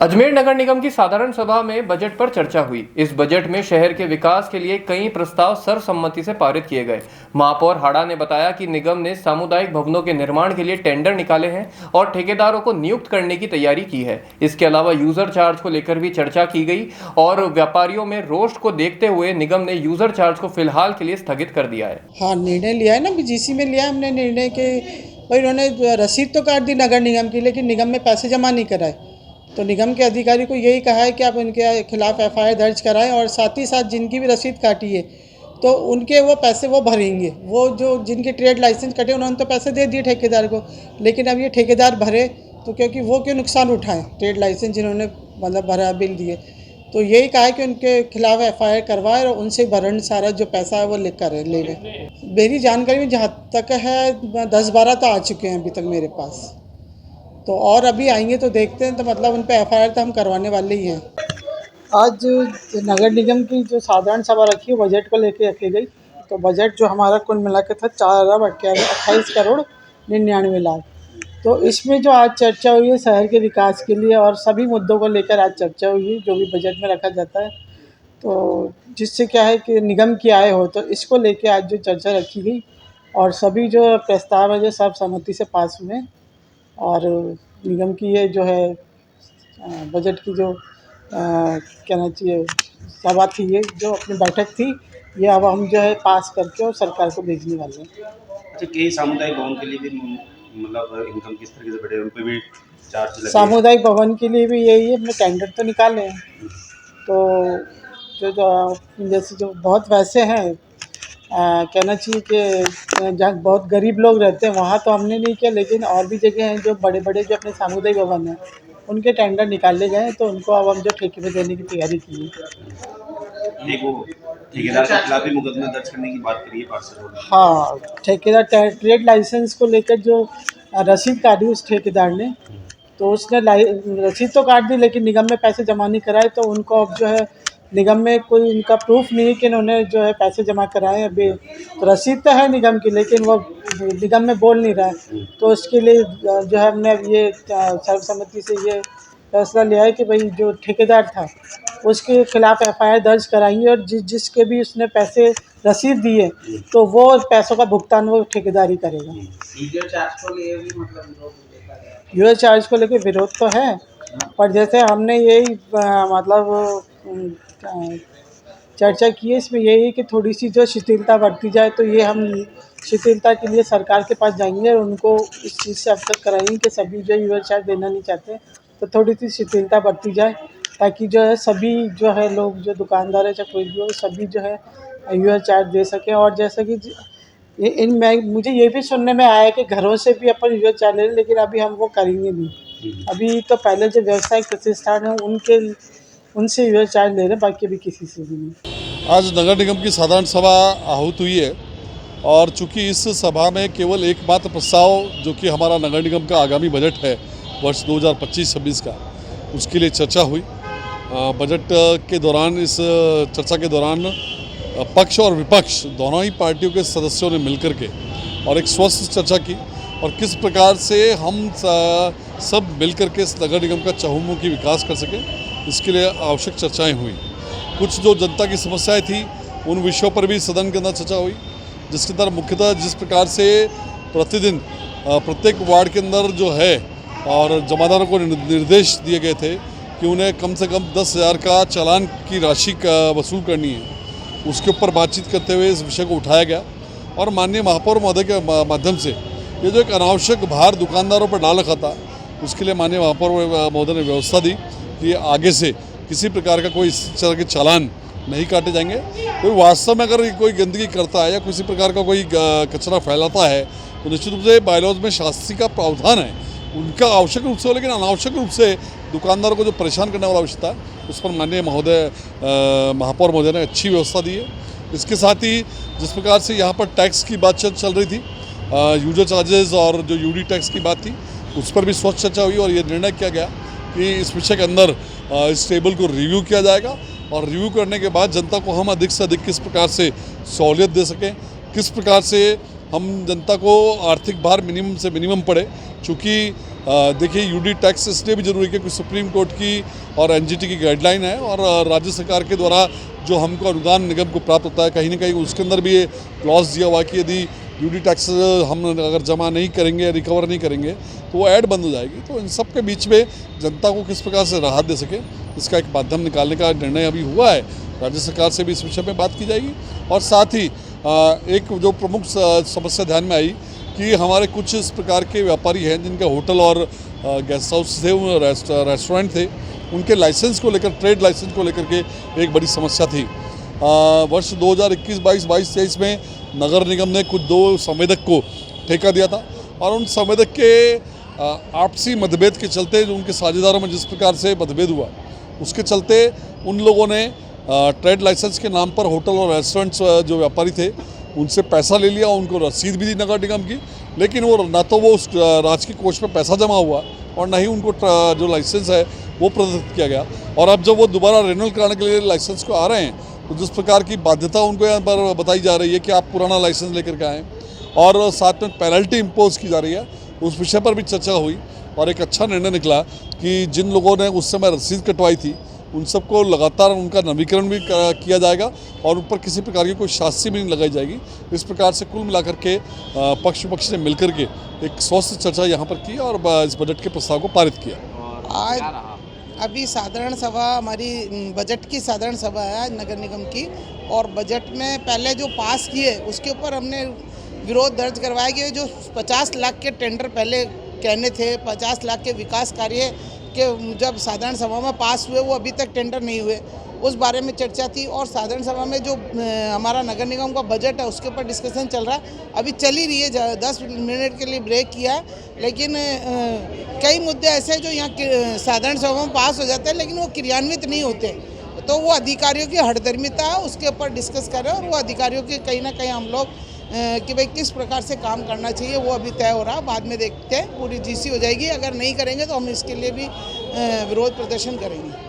अजमेर नगर निगम की साधारण सभा में बजट पर चर्चा हुई। इस बजट में शहर के विकास के लिए कई प्रस्ताव सर्वसम्मति से पारित किए गए। महापौर हाड़ा ने बताया कि निगम ने सामुदायिक भवनों के निर्माण के लिए टेंडर निकाले हैं और ठेकेदारों को नियुक्त करने की तैयारी की है। इसके अलावा यूजर चार्ज को लेकर भी चर्चा की गई और व्यापारियों में रोष को देखते हुए निगम ने यूजर चार्ज को फिलहाल के लिए स्थगित कर दिया है। हाँ, निर्णय लिया है ना, बीजीसी में लिया हमने निर्णय के भाई उन्होंने रसीद तो काट दी नगर निगम की, लेकिन निगम में पैसे जमा नहीं कराए। तो निगम के अधिकारी को यही कहा है कि आप उनके खिलाफ एफआईआर दर्ज कराएं और साथ ही साथ जिनकी भी रसीद काटी है तो उनके वो पैसे वो भरेंगे। वो जो जिनके ट्रेड लाइसेंस कटे उन्होंने तो पैसे दे दिए ठेकेदार को, लेकिन अब ये ठेकेदार भरे तो क्योंकि वो क्यों नुकसान उठाएं, ट्रेड लाइसेंस जिन्होंने मतलब भरा बिल दिए। तो यही कहा है कि उनके खिलाफ एफआईआर करवाए और उनसे भरण सारा जो पैसा है वो लेकर ले लें। मेरी जानकारी में जहाँ तक है 10-12 तो आ चुके हैं अभी तक मेरे पास, तो और अभी आएंगे तो देखते हैं। तो मतलब उन पर एफआईआर तो हम करवाने वाले ही हैं। आज नगर निगम की जो साधारण सभा रखी है बजट को लेके रखी गई। तो बजट जो हमारा कुल मिला के था 4,28 करोड़ 99 लाख। तो इसमें जो आज चर्चा हुई है शहर के विकास के लिए और सभी मुद्दों को लेकर आज चर्चा हुई है जो भी बजट में रखा जाता है। तो जिससे क्या है कि निगम की आय हो, तो इसको लेके आज जो चर्चा रखी गई और सभी जो प्रस्ताव है जो सर्वसम्मति से पास हुए। और निगम की ये जो है बजट की जो कहना चाहिए सभा थी, ये जो अपनी बैठक थी, ये अब हम जो है पास करके और सरकार को भेजने वाले हैं। अच्छा, कई सामुदायिक भवन के लिए भी मतलब इनकम किस तरीके से बढ़े, उन पर भी चार्ज लगे? सामुदायिक भवन के लिए भी यही है, हमने टेंडर तो निकाले हैं। तो जो जैसे जो बहुत वैसे हैं कहना चाहिए कि जहाँ बहुत गरीब लोग रहते हैं वहाँ तो हमने नहीं किया, लेकिन और भी जगह हैं जो बड़े बड़े जो अपने सामुदायिक भवन हैं उनके टेंडर निकाले गए, तो उनको अब हम जो ठेके पे देने की तैयारी की है। एक वो ठेकेदार के खिलाफ भी मुकदमा दर्ज करने की बात करी है पार्षद ने। हाँ, ठेकेदार ट्रेड लाइसेंस को लेकर जो रसीद काटी उस ठेकेदार ने, तो उसने रसीद तो काट दी लेकिन निगम में पैसे जमा नहीं कराए। तो उनको अब जो है निगम में कोई उनका प्रूफ नहीं है कि उन्होंने जो है पैसे जमा कराए। अभी तो रसीद तो है निगम की, लेकिन वो निगम में बोल नहीं रहा है। तो उसके लिए जो है हमने अब ये सर्वसम्मति से ये फैसला लिया है कि भाई जो ठेकेदार था उसके खिलाफ एफआईआर दर्ज कराएंगे और जिसके भी उसने पैसे रसीद दिए तो वो पैसों का भुगतान वो ठेकेदार ही करेगा। यूजर चार्ज को लेके विरोध तो है, पर जैसे हमने यही मतलब चर्चा की है, इसमें यही है कि थोड़ी सी जो शिथिलता बरती जाए। तो ये हम शिथिलता के लिए सरकार के पास जाएंगे और उनको इस चीज़ से अवगत कराएंगे कि सभी जो यूजर चार्ज देना नहीं चाहते तो थोड़ी सी शिथिलता बरती जाए, ताकि जो है सभी जो है लोग जो दुकानदार है चाहे कोई भी हो सभी जो है यूजर चार्ज दे सकें। और जैसा कि मुझे ये भी सुनने में आया कि घरों से भी अपन यूजर चार्ज ले लें, लेकिन अभी हम वो करेंगे नहीं। अभी तो पहले जो व्यवसायिक प्रतिष्ठान है उनसे यूजर चार्ज ले रहे, बाकी अभी किसी से भी नहीं। आज नगर निगम की साधारण सभा आहूत हुई है और चूंकि इस सभा में केवल एकमात्र प्रस्ताव जो कि हमारा नगर निगम का आगामी बजट है वर्ष 2025-26 का, उसके लिए चर्चा हुई। बजट के दौरान इस चर्चा के दौरान पक्ष और विपक्ष दोनों ही पार्टियों के सदस्यों ने मिलकर के और एक स्वस्थ चर्चा की और किस प्रकार से हम सब मिलकर के इस नगर निगम का चहुमुखी विकास कर सकें, इसके लिए आवश्यक चर्चाएं हुई। कुछ जो जनता की समस्याएं थी उन विषयों पर भी सदन के अंदर चर्चा हुई, जिसके अंदर मुख्यतः जिस प्रकार से प्रतिदिन प्रत्येक वार्ड के अंदर जो है और जमादारों को निर्देश दिए गए थे कि उन्हें कम से कम 10,000 का चालान की राशि का वसूल करनी है, उसके ऊपर बातचीत करते हुए इस विषय को उठाया गया। और माननीय महापौर महोदय के माध्यम से ये जो एक अनावश्यक भार दुकानदारों पर डाल रखा था, उसके लिए माननीय महापौर महोदय ने व्यवस्था दी कि आगे से किसी प्रकार का कोई इस तरह के चालान नहीं काटे जाएंगे। कोई वास्तव में अगर कोई गंदगी करता है या किसी प्रकार का कोई कचरा फैलाता है तो निश्चित रूप से बायलॉज में शास्ति का प्रावधान है, उनका आवश्यक रूप से हो, लेकिन अनावश्यक रूप से दुकानदारों को जो परेशान करने वाला आवश्यकता है उस पर माननीय महापौर महोदय ने अच्छी व्यवस्था दी है। इसके साथ ही जिस प्रकार से यहाँ पर टैक्स की बात चल रही थी, यूजर चार्जेस और जो यूडी टैक्स की बात थी, उस पर भी स्वस्थ चर्चा हुई और ये निर्णय किया गया कि इस विषय के अंदर इस टेबल को रिव्यू किया जाएगा और रिव्यू करने के बाद जनता को हम अधिक से अधिक किस प्रकार से सहूलियत दे सकें, किस प्रकार से हम जनता को आर्थिक भार मिनिमम से मिनिमम पड़े। चूँकि देखिए यूडी टैक्स इसलिए भी जरूरी है क्योंकि सुप्रीम कोर्ट की और एनजीटी की गाइडलाइन है और राज्य सरकार के द्वारा जो हमको अनुदान निगम को प्राप्त होता है कहीं ना कहीं उसके अंदर भी ये क्लॉज दिया हुआ है कि यदि यूडी टैक्स हम अगर जमा नहीं करेंगे, रिकवर नहीं करेंगे तो वो ऐड बंद हो जाएगी। तो इन सब के बीच में जनता को किस प्रकार से राहत दे सके इसका एक माध्यम निकालने का निर्णय अभी हुआ है। राज्य सरकार से भी इस विषय में बात की जाएगी और साथ ही एक जो प्रमुख समस्या ध्यान में आई कि हमारे कुछ इस प्रकार के व्यापारी हैं जिनके होटल और गेस्ट हाउस थे, रेस्टोरेंट थे, उनके लाइसेंस को लेकर, ट्रेड लाइसेंस को लेकर के एक बड़ी समस्या थी। वर्ष 2021-22 में नगर निगम ने कुछ 2 संवेदक को ठेका दिया था और उन संवेदक के आपसी मतभेद के चलते जो उनके साझेदारों में जिस प्रकार से मतभेद हुआ उसके चलते उन लोगों ने ट्रेड लाइसेंस के नाम पर होटल और रेस्टोरेंट्स जो व्यापारी थे उनसे पैसा ले लिया, उनको रसीद भी दी नगर निगम की, लेकिन वो ना तो वो उस राजकीय कोष में पैसा जमा हुआ और ना ही उनको जो लाइसेंस है वो प्रदत्त किया गया। और अब जब वो दोबारा रिन्यूअल कराने के लिए लाइसेंस को आ रहे हैं तो जिस प्रकार की बाध्यता उनको यहाँ पर बताई जा रही है कि आप पुराना लाइसेंस लेकर के आएँ और साथ में पेनल्टी इम्पोज की जा रही है, उस विषय पर भी चर्चा हुई और एक अच्छा निर्णय निकला कि जिन लोगों ने उस समय रसीद कटवाई थी उन सबको लगातार उनका नवीकरण भी किया जाएगा और उन पर किसी प्रकार की कोई शास्ति भी नहीं लगाई जाएगी। इस प्रकार से कुल मिलाकर के पक्ष विपक्ष ने मिलकर के एक स्वस्थ चर्चा यहाँ पर की और इस बजट के प्रस्ताव को पारित किया। आज अभी साधारण सभा, हमारी बजट की साधारण सभा है आज नगर निगम की, और बजट में पहले जो पास किए उसके ऊपर हमने विरोध दर्ज करवाया कि जो 50 लाख के टेंडर पहले कहने थे, 50 लाख के विकास कार्य के जब साधारण सभा में पास हुए वो अभी तक टेंडर नहीं हुए, उस बारे में चर्चा थी। और साधारण सभा में जो हमारा नगर निगम का बजट है उसके ऊपर डिस्कशन चल रहा है, अभी चल ही रही है। 10 मिनट के लिए ब्रेक किया है, लेकिन कई मुद्दे ऐसे हैं जो यहाँ साधारण सभा में पास हो जाते हैं लेकिन वो क्रियान्वित नहीं होते, तो वो अधिकारियों की हठधर्मिता है, उसके ऊपर डिस्कस कर रहे हैं। और वो अधिकारियों की कहीं ना कहीं हम लोग कि भाई किस प्रकार से काम करना चाहिए वो अभी तय हो रहा, बाद में देखते हैं। पूरी जीसी हो जाएगी, अगर नहीं करेंगे तो हम इसके लिए भी विरोध प्रदर्शन करेंगे।